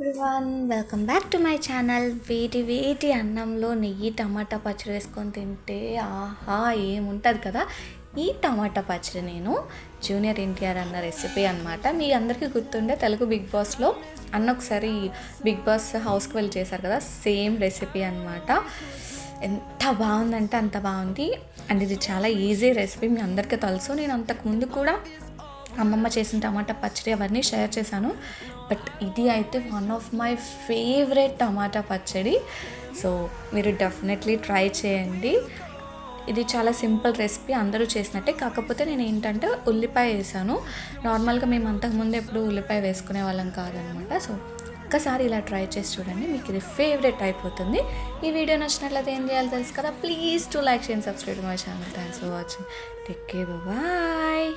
Everyone, welcome back to my channel. వేటి వేటి అన్నంలో నెయ్యి టమాటా పచ్చడి వేసుకొని తింటే ఆహా ఏముంటుంది కదా. ఈ టమాటా పచ్చడి నేను జూనియర్ ఎన్టీఆర్ అన్న రెసిపీ అనమాట. మీ అందరికీ గుర్తుండే తెలుగు బిగ్ బాస్లో అన్న ఒకసారి బిగ్ బాస్ హౌస్కి వెళ్ళి చేశారు కదా, సేమ్ రెసిపీ అనమాట. ఎంత బాగుందంటే అంత బాగుంది. అండ్ ఇది చాలా ఈజీ రెసిపీ, మీ అందరికీ తెలుసు. నేను అంతకుముందు కూడా అమ్మమ్మ చేసిన టమాటా పచ్చడి అవన్నీ షేర్ చేశాను, బట్ ఇది అయితే వన్ ఆఫ్ మై ఫేవరెట్ టమాటా పచ్చడి. సో మీరు డెఫినెట్లీ ట్రై చేయండి. ఇది చాలా సింపుల్ రెసిపీ, అందరూ చేసినట్టే. కాకపోతే నేను ఏంటంటే ఉల్లిపాయ వేసాను. నార్మల్గా మేము అంతకుముందు ఎప్పుడు ఉల్లిపాయ వేసుకునే వాళ్ళం కాదనమాట. సో ఒక్కసారి ఇలా ట్రై చేసి చూడండి, మీకు ఇది ఫేవరెట్ అయిపోతుంది. ఈ వీడియో నచ్చినట్లయితే ఏం చేయాలో తెలుసు కదా. Please to like and subscribe my channel. Thanks for watching. Take care, bye.